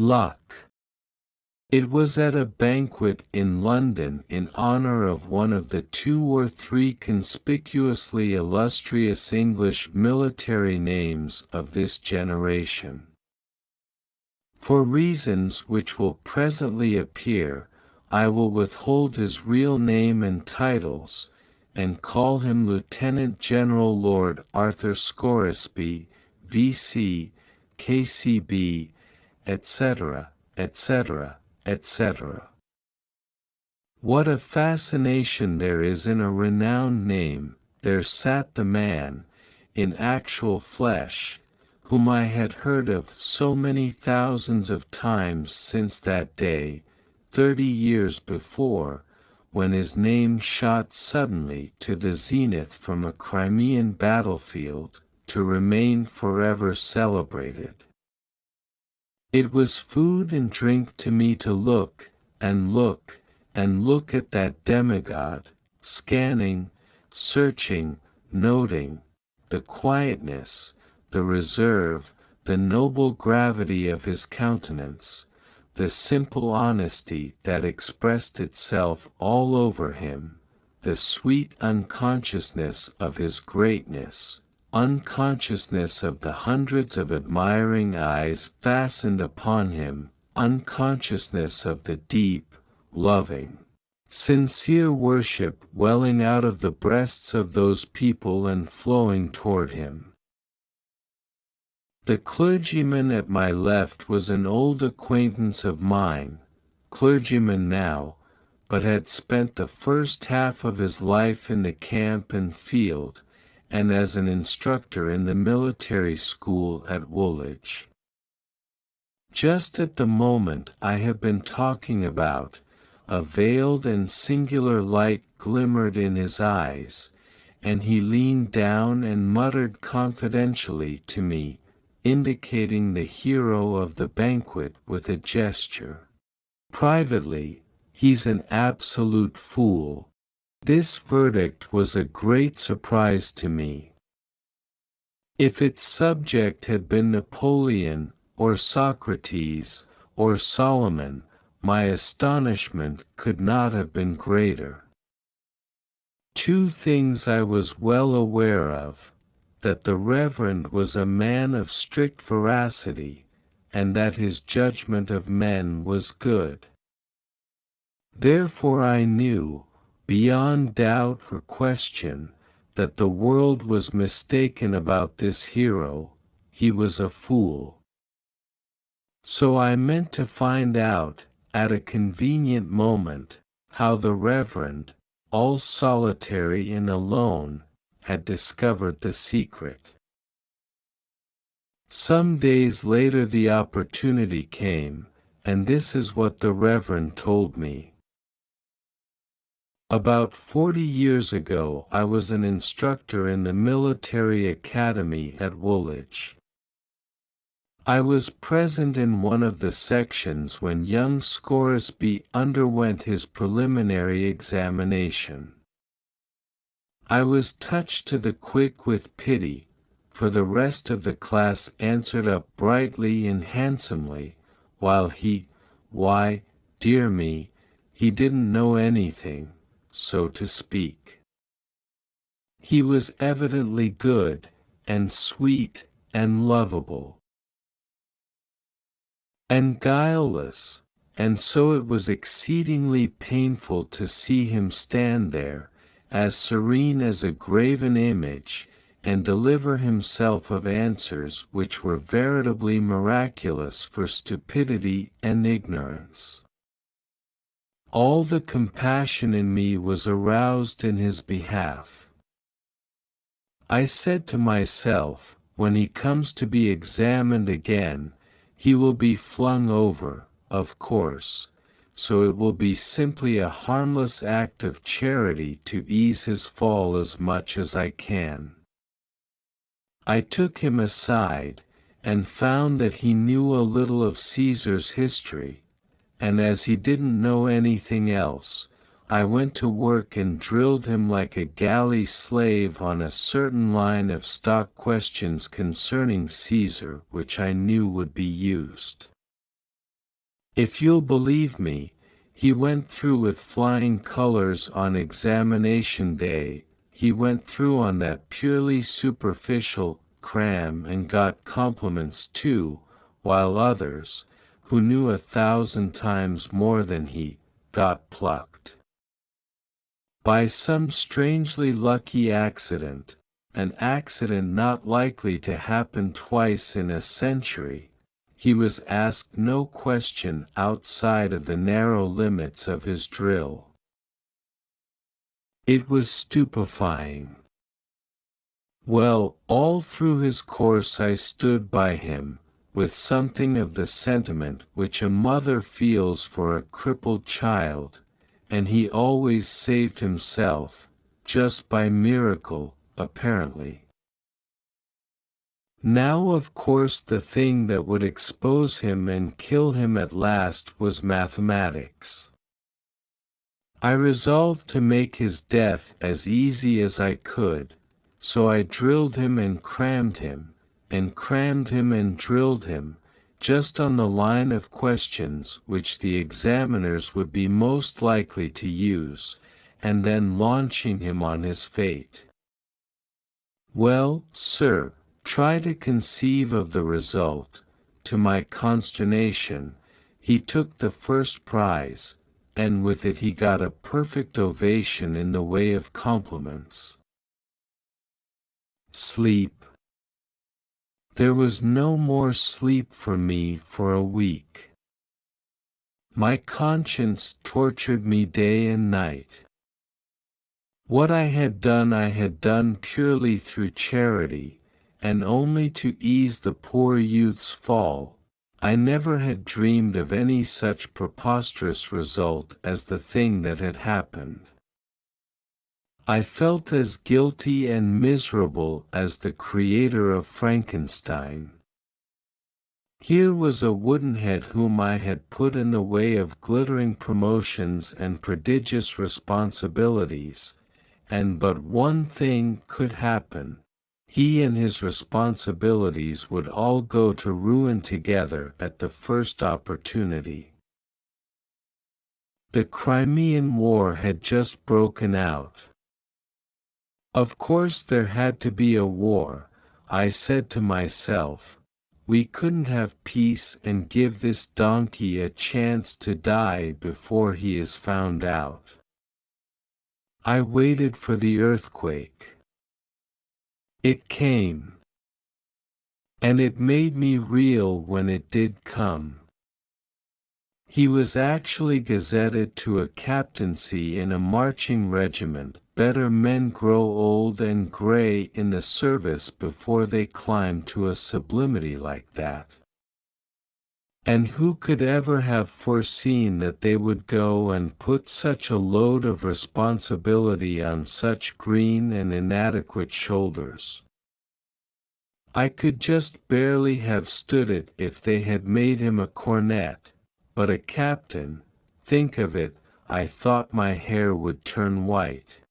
Luck. It was at a banquet in London in honor of one of the 2 or 3 conspicuously illustrious English military names of this generation. For reasons which will presently appear, I will withhold his real name and titles, and call him Lieutenant General Lord Arthur Scoresby, V.C., K.C.B., etc., etc., etc. What a fascination there is in a renowned name! There sat the man, in actual flesh, whom I had heard of so many thousands of times since that day, 30 years before, when his name shot suddenly to the zenith from a Crimean battlefield, to remain forever celebrated. It was food and drink to me to look, and look, and look at that demigod, scanning, searching, noting, the quietness, the reserve, the noble gravity of his countenance, the simple honesty that expressed itself all over him, the sweet unconsciousness of his greatness, unconsciousness of the hundreds of admiring eyes fastened upon him, unconsciousness of the deep, loving, sincere worship welling out of the breasts of those people and flowing toward him. The clergyman at my left was an old acquaintance of mine, clergyman now, but had spent the first half of his life in the camp and field, and as an instructor in the military school at Woolwich. Just at the moment I have been talking about, a veiled and singular light glimmered in his eyes, and he leaned down and muttered confidentially to me, indicating the hero of the banquet with a gesture. Privately, he's an absolute fool. This verdict was a great surprise to me. If its subject had been Napoleon, or Socrates, or Solomon, my astonishment could not have been greater. 2 things I was well aware of: that the Reverend was a man of strict veracity, and that his judgment of men was good. Therefore I knew, beyond doubt or question, that the world was mistaken about this hero. He was a fool. So I meant to find out, at a convenient moment, how the Reverend, all solitary and alone, had discovered the secret. Some days later the opportunity came, and this is what the Reverend told me. About 40 years ago I was an instructor in the military academy at Woolwich. I was present in one of the sections when young Scoresby underwent his preliminary examination. I was touched to the quick with pity, for the rest of the class answered up brightly and handsomely, while why, dear me, he didn't know anything, so to speak. He was evidently good, and sweet, and lovable, and guileless, and so it was exceedingly painful to see him stand there, as serene as a graven image, and deliver himself of answers which were veritably miraculous for stupidity and ignorance. All the compassion in me was aroused in his behalf. I said to myself, when he comes to be examined again, he will be flung over, of course, so it will be simply a harmless act of charity to ease his fall as much as I can. I took him aside, and found that he knew a little of Caesar's history, and as he didn't know anything else, I went to work and drilled him like a galley slave on a certain line of stock questions concerning Caesar which I knew would be used. If you'll believe me, he went through with flying colors on examination day. He went through on that purely superficial cram and got compliments too, while others, who knew 1,000 times more than he, got plucked. By some strangely lucky accident, an accident not likely to happen twice in a century, he was asked no question outside of the narrow limits of his drill. It was stupefying. Well, all through his course I stood by him, with something of the sentiment which a mother feels for a crippled child, and he always saved himself, just by miracle, apparently. Now of course the thing that would expose him and kill him at last was mathematics. I resolved to make his death as easy as I could, so I drilled him and crammed him, and crammed him and drilled him, just on the line of questions which the examiners would be most likely to use, and then launching him on his fate. Well, sir, try to conceive of the result. To my consternation, he took the first prize, and with it he got a perfect ovation in the way of compliments. Sleep. There was no more sleep for me for a week. My conscience tortured me day and night. What I had done purely through charity, and only to ease the poor youth's fall. I never had dreamed of any such preposterous result as the thing that had happened. I felt as guilty and miserable as the creator of Frankenstein. Here was a woodenhead whom I had put in the way of glittering promotions and prodigious responsibilities, and but one thing could happen. He and his responsibilities would all go to ruin together at the first opportunity. The Crimean War had just broken out. Of course there had to be a war, I said to myself. We couldn't have peace and give this donkey a chance to die before he is found out. I waited for the earthquake. It came. And it made me reel when it did come. He was actually gazetted to a captaincy in a marching regiment. Better men grow old and gray in the service before they climb to a sublimity like that. And who could ever have foreseen that they would go and put such a load of responsibility on such green and inadequate shoulders? I could just barely have stood it if they had made him a cornet, but a captain, think of it, I thought my hair would turn white.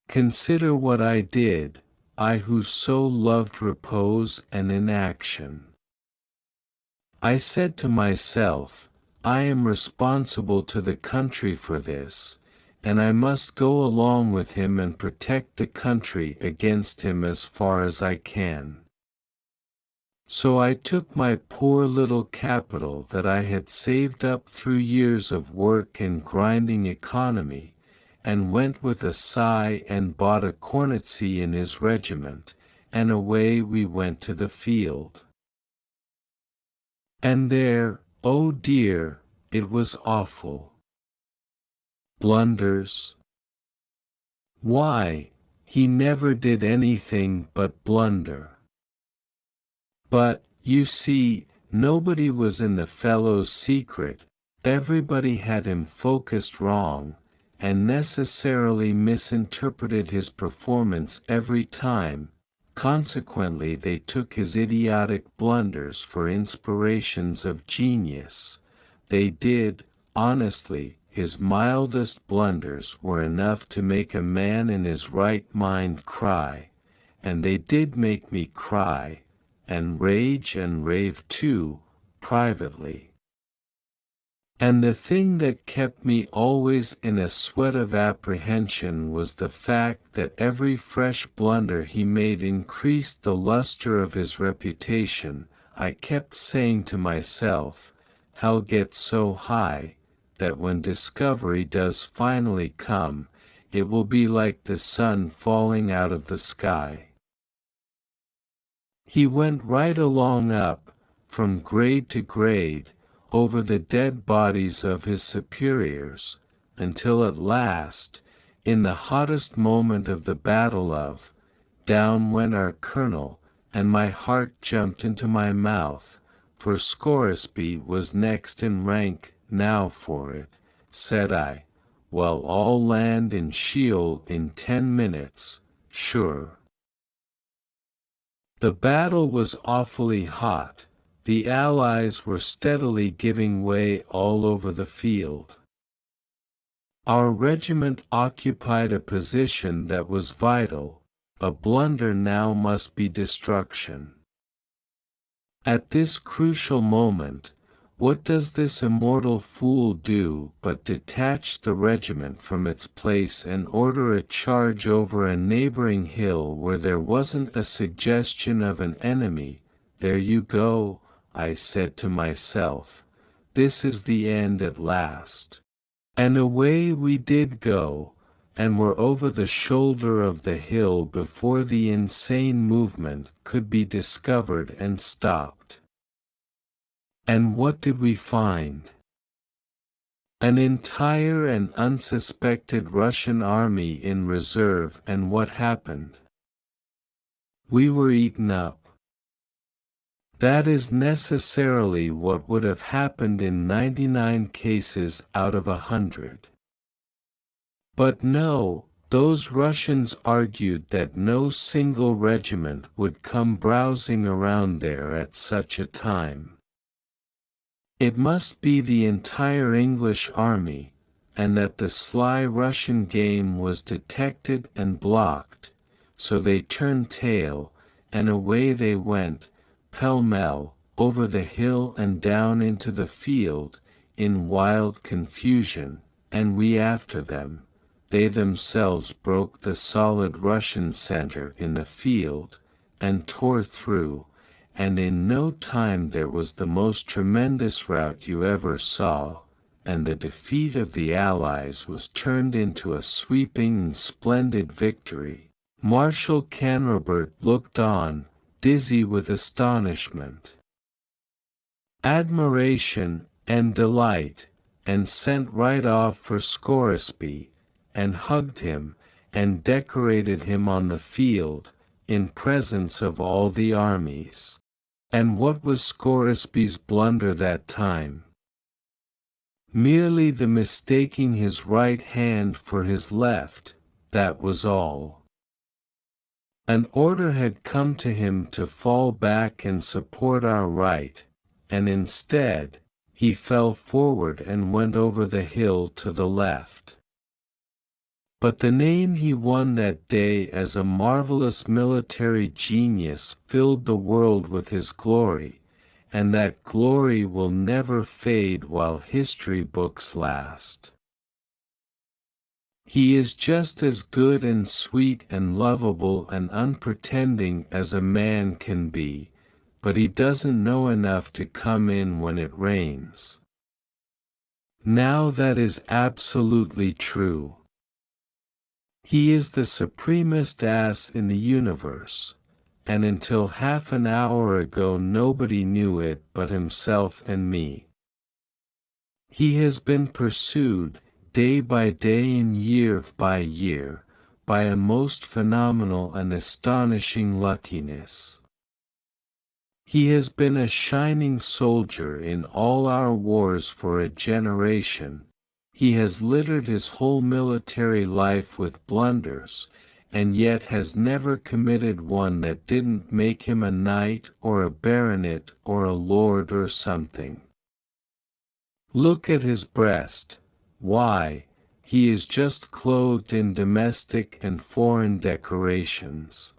Consider what I did, I who so loved repose and inaction. I said to myself, I am responsible to the country for this, and I must go along with him and protect the country against him as far as I can. So I took my poor little capital that I had saved up through years of work and grinding economy, and went with a sigh and bought a cornetcy in his regiment, and away we went to the field. And there, oh dear, it was awful. Blunders. Why, he never did anything but blunder. But, you see, nobody was in the fellow's secret, everybody had him focused wrong, and necessarily misinterpreted his performance every time. Consequently they took his idiotic blunders for inspirations of genius. They did, honestly, his mildest blunders were enough to make a man in his right mind cry, and they did make me cry, and rage and rave too, privately. And the thing that kept me always in a sweat of apprehension was the fact that every fresh blunder he made increased the luster of his reputation. I kept saying to myself, "He'll get so high, that when discovery does finally come, it will be like the sun falling out of the sky." He went right along up, from grade to grade, over the dead bodies of his superiors, until at last, in the hottest moment of the battle of, down went our colonel, and my heart jumped into my mouth, for Scoresby was next in rank. "Now for it," said I. "Well, I'll land in Sheol in 10 minutes, sure." The battle was awfully hot. The Allies were steadily giving way all over the field. Our regiment occupied a position that was vital. A blunder now must be destruction. At this crucial moment, what does this immortal fool do but detach the regiment from its place and order a charge over a neighboring hill where there wasn't a suggestion of an enemy? "There you go," I said to myself. "This is the end at last." And away we did go, and were over the shoulder of the hill before the insane movement could be discovered and stopped. And what did we find? An entire and unsuspected Russian army in reserve. And what happened? We were eaten up. That is necessarily what would have happened in 99 cases out of 100. But no, those Russians argued that no single regiment would come browsing around there at such a time. It must be the entire English army, and that the sly Russian game was detected and blocked, so they turned tail, and away they went, pell-mell, over the hill and down into the field, in wild confusion, and we after them. They themselves broke the solid Russian center in the field, and tore through, and in no time there was the most tremendous rout you ever saw, and the defeat of the Allies was turned into a sweeping and splendid victory. Marshal Canrobert looked on, dizzy with astonishment, admiration, and delight, and sent right off for Scoresby, and hugged him, and decorated him on the field, in presence of all the armies. And what was Scoresby's blunder that time? Merely the mistaking his right hand for his left, that was all. An order had come to him to fall back and support our right, and instead, he fell forward and went over the hill to the left. But the name he won that day as a marvelous military genius filled the world with his glory, and that glory will never fade while history books last. He is just as good and sweet and lovable and unpretending as a man can be, but he doesn't know enough to come in when it rains. Now that is absolutely true. He is the supremest ass in the universe, and until half an hour ago nobody knew it but himself and me. He has been pursued, day by day and year by year, by a most phenomenal and astonishing luckiness. He has been a shining soldier in all our wars for a generation. He has littered his whole military life with blunders, and yet has never committed one that didn't make him a knight or a baronet or a lord or something. Look at his breast. Why, he is just clothed in domestic and foreign decorations.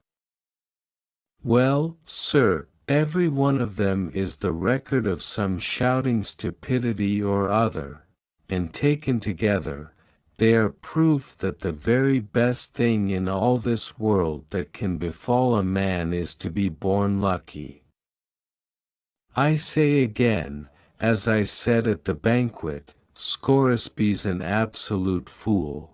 Well, sir, Every one of them is the record of some shouting stupidity or other, and taken together, they are proof that the very best thing in all this world that can befall a man is to be born lucky. I say again, as I said at the banquet, Scoresby's an absolute fool.